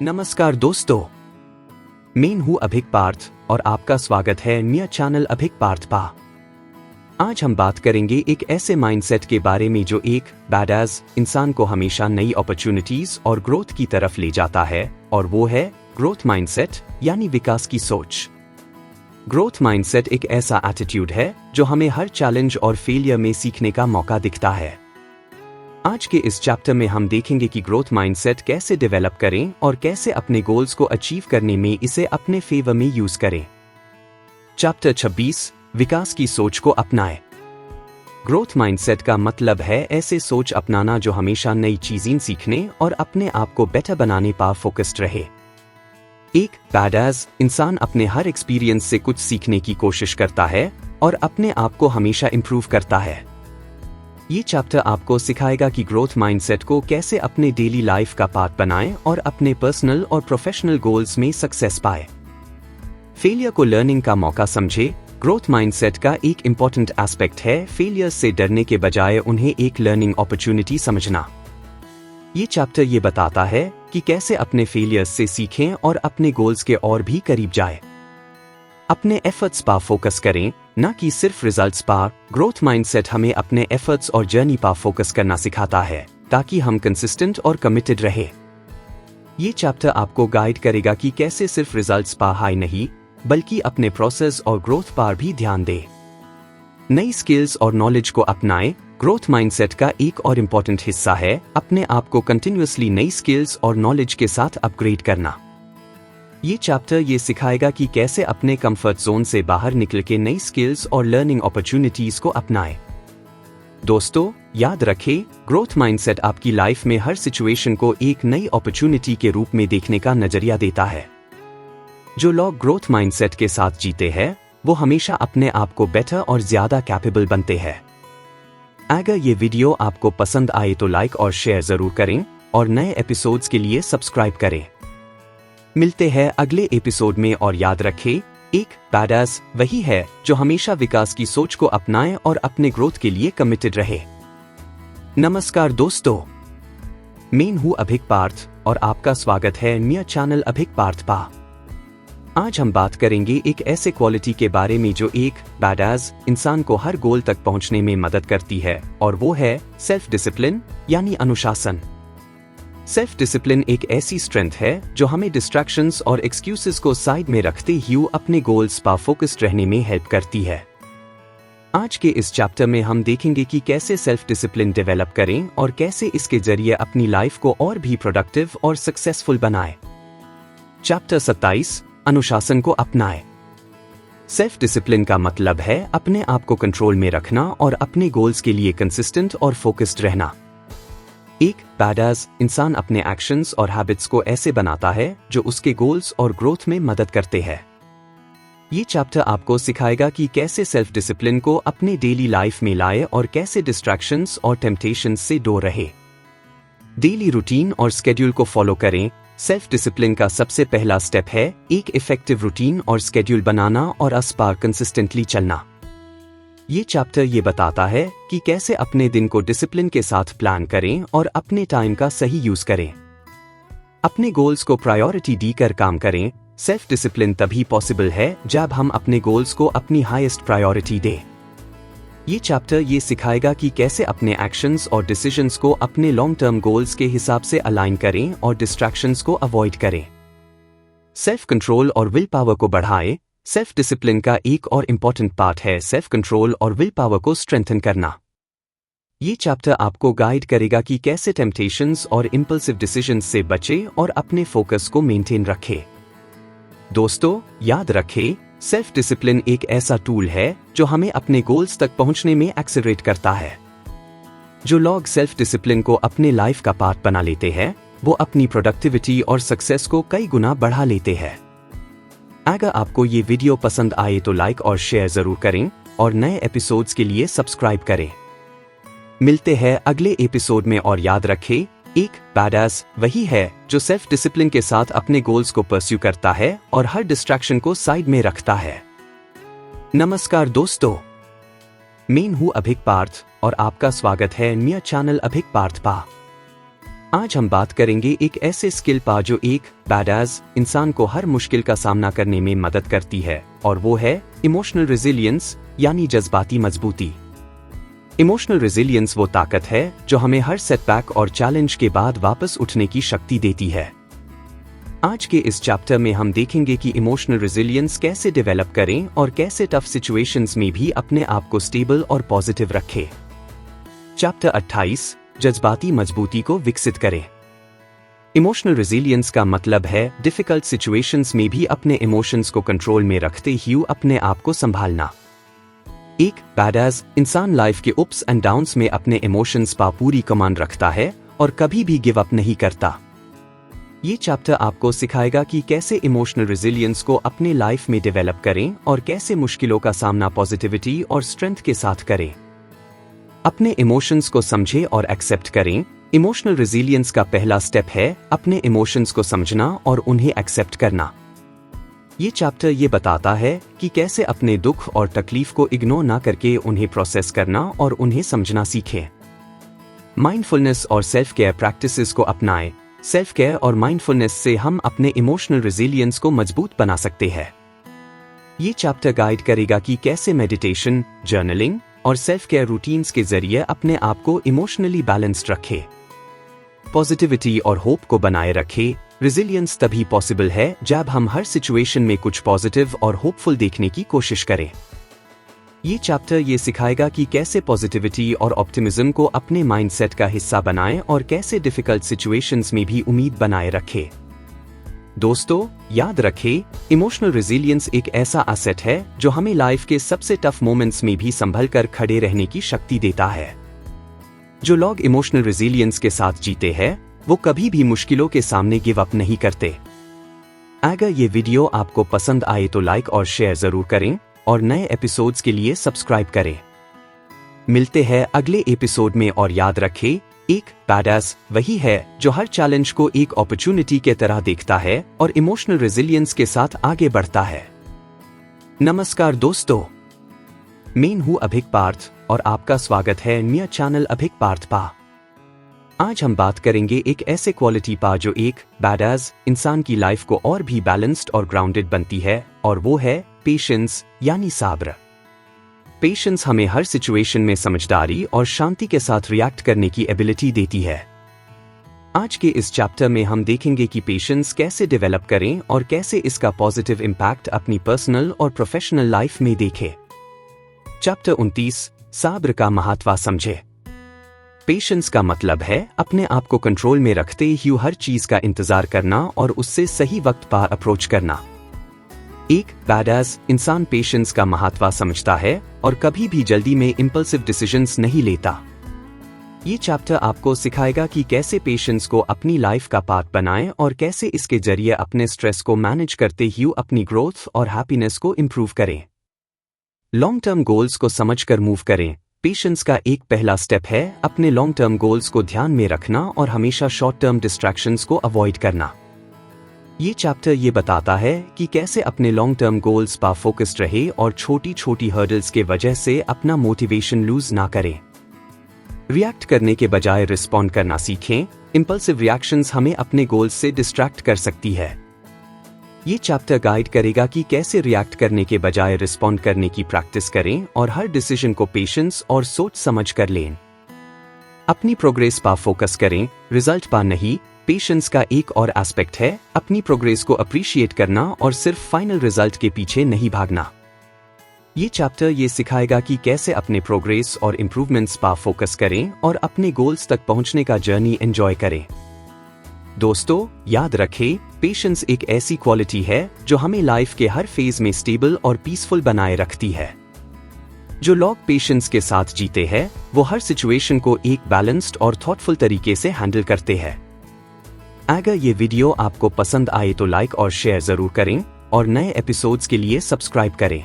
नमस्कार दोस्तों, मैं हूं अभिक पार्थ और आपका स्वागत है मेरा चैनल अभिक पार्थ पा। आज हम बात करेंगे एक ऐसे माइंडसेट के बारे में जो एक बैडएस इंसान को हमेशा नई अपॉर्चुनिटीज और ग्रोथ की तरफ ले जाता है, और वो है ग्रोथ माइंडसेट यानी विकास की सोच। ग्रोथ माइंडसेट एक ऐसा एटीट्यूड है जो हमें हर चैलेंज और फेलियर में सीखने का मौका दिखता है। आज के इस चैप्टर में हम देखेंगे कि ग्रोथ माइंडसेट कैसे डेवलप करें और कैसे अपने गोल्स को अचीव करने में इसे अपने फेवर में यूज करें। चैप्टर 26, विकास की सोच को अपनाएं। ग्रोथ माइंडसेट का मतलब है ऐसे सोच अपनाना जो हमेशा नई चीजें सीखने और अपने आप को बेटर बनाने पर फोकस्ड रहे। एक बैडएस इंसान अपने हर एक्सपीरियंस से कुछ सीखने की कोशिश करता है और अपने आप को हमेशा इंप्रूव करता है। ये चैप्टर आपको सिखाएगा कि ग्रोथ माइंडसेट को कैसे अपने डेली लाइफ का पार्ट बनाएं और अपने पर्सनल और प्रोफेशनल गोल्स में सक्सेस पाए। फेलियर को लर्निंग का मौका समझे। ग्रोथ माइंडसेट का एक इंपॉर्टेंट एस्पेक्ट है फेलियर से डरने के बजाय उन्हें एक लर्निंग अपॉर्चुनिटी समझना। ये चैप्टर ये बताता है कि कैसे अपने फेलियर्स से सीखें और अपने गोल्स के और भी करीब जाए। अपने एफर्ट्स पर फोकस करें, न कि सिर्फ रिजल्ट्स पर। ग्रोथ माइंडसेट हमें अपने एफर्ट्स और जर्नी पर फोकस करना सिखाता है ताकि हम कंसिस्टेंट और कमिटेड रहे। ये चैप्टर आपको गाइड करेगा कि कैसे सिर्फ रिजल्ट्स पर हाई नहीं, बल्कि अपने प्रोसेस और ग्रोथ पर भी ध्यान दें। नई स्किल्स और नॉलेज को अपनाएं। ग्रोथ माइंडसेट का एक और इम्पॉर्टेंट हिस्सा है अपने आप को कंटिन्यूअसली नई स्किल्स और नॉलेज के साथ अपग्रेड करना। ये चैप्टर ये सिखाएगा कि कैसे अपने कंफर्ट जोन से बाहर निकल के नई स्किल्स और लर्निंग अपॉर्चुनिटीज को अपनाएं। दोस्तों, याद रखें, ग्रोथ माइंडसेट आपकी लाइफ में हर सिचुएशन को एक नई अपॉर्चुनिटी के रूप में देखने का नजरिया देता है। जो लोग ग्रोथ माइंडसेट के साथ जीते हैं, वो हमेशा अपने आप को बेटर और ज्यादा कैपेबल बनते हैं। अगर ये वीडियो आपको पसंद आए तो लाइक और शेयर जरूर करें और नए एपिसोड्स के लिए सब्सक्राइब करें। मिलते हैं अगले एपिसोड में, और याद रखें, एक बैडएस वही है जो हमेशा विकास की सोच को अपनाए और अपने ग्रोथ के लिए कमिटेड रहे। नमस्कार दोस्तों, मैं हूं अभिक पार्थ और आपका स्वागत है मेरा चैनल अभिक पार्थ पा। आज हम बात करेंगे एक ऐसे क्वालिटी के बारे में जो एक बैडएस इंसान को हर गोल तक पहुंचने में मदद करती है, और वो है सेल्फ डिसिप्लिन यानी अनुशासन। सेल्फ डिसिप्लिन एक ऐसी स्ट्रेंथ है जो हमें डिस्ट्रैक्शंस और एक्सक्यूजेस को साइड में रखते हुए अपने गोल्स पर फोकस्ड रहने में हेल्प करती है। आज के इस चैप्टर में हम देखेंगे कि कैसे सेल्फ डिसिप्लिन डेवलप करें और कैसे इसके जरिए अपनी लाइफ को और भी प्रोडक्टिव और सक्सेसफुल बनाएं। चैप्टर 27, अनुशासन को अपनाएं। सेल्फ डिसिप्लिन का मतलब है अपने आप को कंट्रोल में रखना और अपने गोल्स के लिए कंसिस्टेंट और फोकस्ड रहना। एक बैडएस इंसान अपने एक्शंस और हैबिट्स को ऐसे बनाता है जो उसके गोल्स और ग्रोथ में मदद करते हैं। ये चैप्टर आपको सिखाएगा कि कैसे सेल्फ डिसिप्लिन को अपने डेली लाइफ में लाए और कैसे डिस्ट्रैक्शंस और टेम्पटेशंस से दूर रहे। डेली रूटीन और स्केड्यूल को फॉलो करें। सेल्फ डिसिप्लिन का सबसे पहला स्टेप है एक इफेक्टिव रूटीन और स्केड्यूल बनाना और उस पर कंसिस्टेंटली चलना। ये चैप्टर ये बताता है कि कैसे अपने दिन को डिसिप्लिन के साथ प्लान करें और अपने टाइम का सही यूज करें। अपने गोल्स को प्रायोरिटी देकर काम करें। सेल्फ डिसिप्लिन तभी पॉसिबल है जब हम अपने गोल्स को अपनी हाईएस्ट प्रायोरिटी दें। ये चैप्टर ये सिखाएगा कि कैसे अपने एक्शंस और डिसीजंस को अपने लॉन्ग टर्म गोल्स के हिसाब से अलाइन करें और डिस्ट्रैक्शंस को अवॉइड करें। सेल्फ कंट्रोल और विल पावर को बढ़ाएं। सेल्फ डिसिप्लिन का एक और इम्पॉर्टेंट पार्ट है सेल्फ कंट्रोल और विल पावर को स्ट्रेंथन करना। ये चैप्टर आपको गाइड करेगा कि कैसे टेम्पटेशंस और इंपल्सिव डिसीजंस से बचें और अपने फोकस को मेंटेन रखें। दोस्तों, याद रखें, सेल्फ डिसिप्लिन एक ऐसा टूल है जो हमें अपने गोल्स तक पहुंचने में एक्सेलरेट करता है। जो लोग सेल्फ डिसिप्लिन को अपने लाइफ का पार्ट बना लेते हैं, वो अपनी प्रोडक्टिविटी और सक्सेस को कई गुना बढ़ा लेते हैं। अगर आपको ये वीडियो पसंद आए तो लाइक और शेयर जरूर करें और नए एपिसोड्स के लिए सब्सक्राइब करें। मिलते हैं अगले एपिसोड में, और याद रखें, एक बैडएस वही है जो सेल्फ डिसिप्लिन के साथ अपने गोल्स को परस्यू करता है और हर डिस्ट्रैक्शन को साइड में रखता है। नमस्कार दोस्तों, मैं हूं अभिक पार्थ और आपका स्वागत है मेरा चैनल अभिक पार्थ पा। आज हम बात करेंगे एक ऐसे स्किल पा जो एक बैडास इंसान को हर मुश्किल का सामना करने में मदद करती है, और वो है इमोशनल रेजिलियंस, यानी जज्बाती मजबूती। इमोशनल रेजिलियंस वो ताकत है जो हमें हर सेटबैक और चैलेंज के बाद वापस उठने की शक्ति देती है। आज के इस चैप्टर में हम देखेंगे कि इमोशनल रेजिलियंस कैसे डेवलप करें और कैसे टफ सिचुएशंस में भी अपने आप को स्टेबल और पॉजिटिव रखें। चैप्टर 28, जज्बाती मजबूती को विकसित करें। इमोशनल रेजिलियंस का मतलब है डिफिकल्ट सिचुएशंस में भी अपने इमोशंस को कंट्रोल में रखते हुए अपने आप को संभालना। एक बैडास इंसान लाइफ के अप्स एंड डाउन्स में अपने इमोशंस पर पूरी कमांड रखता है और कभी भी गिव अप नहीं करता। ये चैप्टर आपको सिखाएगा कि कैसे इमोशनल रेजिलियंस को अपने लाइफ में डेवलप करें और कैसे मुश्किलों का सामना पॉजिटिविटी और स्ट्रेंथ के साथ करें। अपने इमोशंस को समझें और एक्सेप्ट करें। इमोशनल रेजिलियंस का पहला स्टेप है अपने इमोशंस को समझना और उन्हें एक्सेप्ट करना। ये चैप्टर ये बताता है कि कैसे अपने दुख और तकलीफ को इग्नोर ना करके उन्हें प्रोसेस करना और उन्हें समझना सीखें। माइंडफुलनेस और सेल्फ केयर प्रैक्टिसेस को अपनाएं। सेल्फ केयर और माइंडफुलनेस से हम अपने इमोशनल रेजिलियंस को मजबूत बना सकते हैं। ये चैप्टर गाइड करेगा कि कैसे मेडिटेशन, जर्नलिंग और सेल्फ केयर रूटीन्स के जरिए अपने आप को इमोशनली बैलेंस्ड रखें। पॉजिटिविटी और होप को बनाए रखें। रेजिलियंस तभी पॉसिबल है जब हम हर सिचुएशन में कुछ पॉजिटिव और होपफुल देखने की कोशिश करें। ये चैप्टर ये सिखाएगा कि कैसे पॉजिटिविटी और ऑप्टिमिज्म को अपने माइंडसेट का हिस्सा बनाएं और कैसे डिफिकल्ट सिचुएशंस में भी उम्मीद बनाए रखें। दोस्तों, याद रखें, इमोशनल रेजिलियंस एक ऐसा एसेट है जो हमें लाइफ के सबसे टफ मोमेंट्स में भी संभल कर खड़े रहने की शक्ति देता है। जो लोग इमोशनल रेजिलियंस के साथ जीते हैं वो कभी भी मुश्किलों के सामने गिव अप नहीं करते। अगर ये वीडियो आपको पसंद आए तो लाइक और शेयर जरूर करें और नए एपिसोड्स के लिए सब्सक्राइब करें। मिलते हैं अगले एपिसोड में, और याद रखें, एक बैडास वही है जो हर चैलेंज को एक अपॉर्चुनिटी के तरह देखता है और इमोशनल रेजिलियंस के साथ आगे बढ़ता है। नमस्कार दोस्तों, मैं हूं अभिक पार्थ और आपका स्वागत है न्यू चैनल अभिक पार्थ पा। आज हम बात करेंगे एक ऐसे क्वालिटी पा जो एक बैडास इंसान की लाइफ को और भी बैलेंस्ड और ग्राउंडेड बनती है, और वो है पेशेंस, यानी सब्र। पेशेंस हमें हर सिचुएशन में समझदारी और शांति के साथ रिएक्ट करने की एबिलिटी देती है। आज के इस चैप्टर में हम देखेंगे कि पेशेंस कैसे डेवलप करें और कैसे इसका पॉजिटिव इम्पैक्ट अपनी पर्सनल और प्रोफेशनल लाइफ में देखें। चैप्टर 29, सब्र का महत्व समझे। पेशेंस का मतलब है अपने आप को कंट्रोल में रखते हुए हर चीज का इंतजार करना और उससे सही वक्त पर अप्रोच करना। एक बैडास इंसान पेशेंस का महत्व समझता है और कभी भी जल्दी में इंपल्सिव डिसीजंस नहीं लेता। ये चैप्टर आपको सिखाएगा कि कैसे पेशेंस को अपनी लाइफ का पार्ट बनाएं और कैसे इसके जरिए अपने स्ट्रेस को मैनेज करते हुए अपनी ग्रोथ और हैप्पीनेस को इंप्रूव करें। लॉन्ग टर्म गोल्स को समझकर मूव करें। पेशेंस का एक पहला स्टेप है अपने लॉन्ग टर्म गोल्स को ध्यान में रखना और हमेशा शॉर्ट टर्म डिस्ट्रैक्शंस को अवॉइड करना। ये चैप्टर ये बताता है कि कैसे अपने लॉन्ग टर्म गोल्स पर फोकस्ड रहे और छोटी छोटी हर्डल्स के वजह से अपना मोटिवेशन लूज ना करें। रिएक्ट करने के बजाय रिस्पॉन्ड करना सीखें। इंपल्सिव रिएक्शंस हमें अपने गोल्स से डिस्ट्रैक्ट कर सकती है। ये चैप्टर गाइड करेगा कि कैसे रिएक्ट करने के बजाय रिस्पॉन्ड करने की प्रैक्टिस करें और हर डिसीजन को पेशेंस और सोच समझ कर लें। अपनी प्रोग्रेस पर फोकस करें, रिजल्ट पर नहीं। पेशेंस का एक और एस्पेक्ट है अपनी प्रोग्रेस को अप्रिशिएट करना और सिर्फ फाइनल रिजल्ट के पीछे नहीं भागना। ये चैप्टर ये सिखाएगा कि कैसे अपने प्रोग्रेस और इम्प्रूवमेंट्स पर फोकस करें और अपने गोल्स तक पहुंचने का जर्नी एंजॉय करें। दोस्तों, याद रखें, पेशेंस एक ऐसी क्वालिटी है जो हमें लाइफ के हर फेज में स्टेबल और पीसफुल बनाए रखती है। जो लोग पेशेंस के साथ जीते हैं वो हर सिचुएशन को एक बैलेंस्ड और थॉटफुल तरीके से हैंडल करते हैं। अगर ये वीडियो आपको पसंद आए तो लाइक और शेयर जरूर करें और नए एपिसोड्स के लिए सब्सक्राइब करें।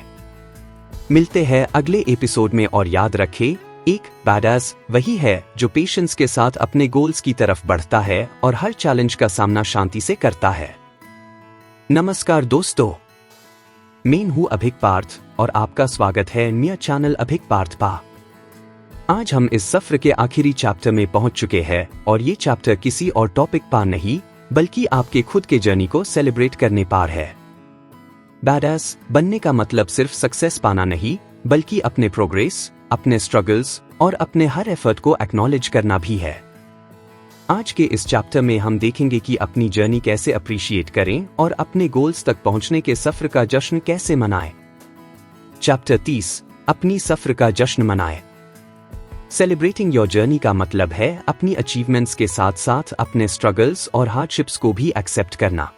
मिलते हैं अगले एपिसोड में, और याद रखें, एक बैडास वही है जो पेशेंस के साथ अपने गोल्स की तरफ बढ़ता है और हर चैलेंज का सामना शांति से करता है। नमस्कार दोस्तों, मैं हूं अभिक पार्थ और आपका स्वागत है न्यू चैनल अभिक पार्थ पा। आज हम इस सफर के आखिरी चैप्टर में पहुंच चुके हैं और ये चैप्टर किसी और टॉपिक पर नहीं बल्कि आपके खुद के जर्नी को सेलिब्रेट करने पर है। बैडएस बनने का मतलब सिर्फ सक्सेस पाना नहीं बल्कि अपने प्रोग्रेस, अपने स्ट्रगल्स और अपने हर एफर्ट को एक्नॉलेज करना भी है। आज के इस चैप्टर में हम देखेंगे कि अपनी जर्नी कैसे अप्रिशिएट करें और अपने गोल्स तक पहुंचने के सफर का जश्न कैसे मनाएं। चैप्टर 30, अपनी सफर का जश्न मनाएं। सेलिब्रेटिंग योर जर्नी का मतलब है अपनी अचीवमेंट्स के साथ साथ अपने स्ट्रगल्स और हार्डशिप्स को भी एक्सेप्ट करना।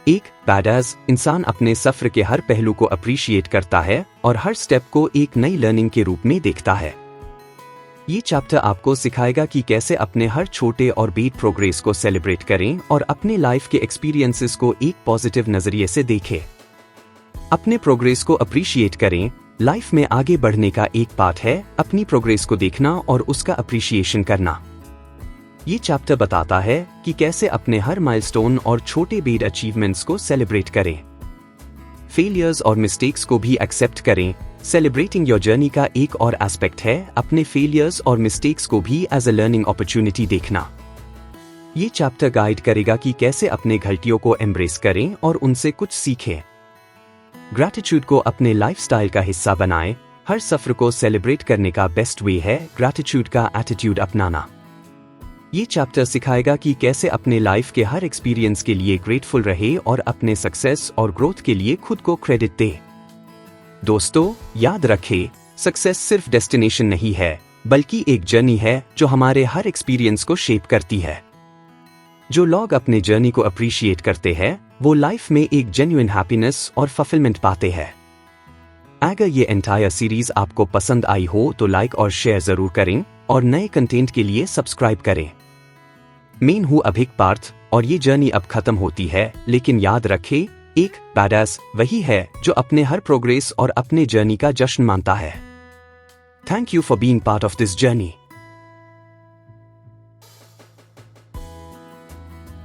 एक बैडएस इंसान अपने सफर के हर पहलू को अप्रिशिएट करता है और हर स्टेप को एक नई लर्निंग के रूप में देखता है। ये चैप्टर आपको सिखाएगा कि कैसे अपने हर छोटे और बिग प्रोग्रेस को सेलिब्रेट करें और अपने लाइफ के एक्सपीरियंसेस को एक पॉजिटिव नजरिए से देखें। अपने प्रोग्रेस को अप्रिशिएट करें। लाइफ में आगे बढ़ने का एक पार्ट है अपनी प्रोग्रेस को देखना और उसका अप्रिशिएशन करना। ये चैप्टर बताता है कि कैसे अपने हर माइलस्टोन और छोटे बिग अचीवमेंट्स को सेलिब्रेट करें। फेलियर्स और मिस्टेक्स को भी एक्सेप्ट करें। सेलिब्रेटिंग योर जर्नी का एक और एस्पेक्ट है अपने फेलियर्स और मिस्टेक्स को भी एज अ लर्निंग अपॉर्चुनिटी देखना। ये चैप्टर गाइड करेगा कि कैसे अपने गलतियों को एम्ब्रेस करें और उनसे कुछ सीखें। ग्रैटिट्यूड को अपने लाइफस्टाइल का हिस्सा बनाएं। हर सफर को सेलिब्रेट करने का बेस्ट वे है ग्रैटिट्यूड का एटीट्यूड अपनाना। ये चैप्टर सिखाएगा कि कैसे अपने लाइफ के हर एक्सपीरियंस के लिए ग्रेटफुल रहे और अपने सक्सेस और ग्रोथ के लिए खुद को क्रेडिट दे। दोस्तों, याद रखें, सक्सेस सिर्फ डेस्टिनेशन नहीं है बल्कि एक जर्नी है जो हमारे हर एक्सपीरियंस को शेप करती है। जो लोग अपने जर्नी को अप्रिशिएट करते हैं वो लाइफ में एक जेन्युइन हैप्पीनेस और फुलफिलमेंट पाते हैं। अगर ये एंटायर सीरीज आपको पसंद आई हो तो लाइक और शेयर जरूर करें और नए कंटेंट के लिए सब्सक्राइब करें। मैं हूं अभिक पार्थ और ये जर्नी अब खत्म होती है, लेकिन याद रखें, एक बैडएस वही है जो अपने हर प्रोग्रेस और अपने जर्नी का जश्न मानता है। Thank you for being part of this journey.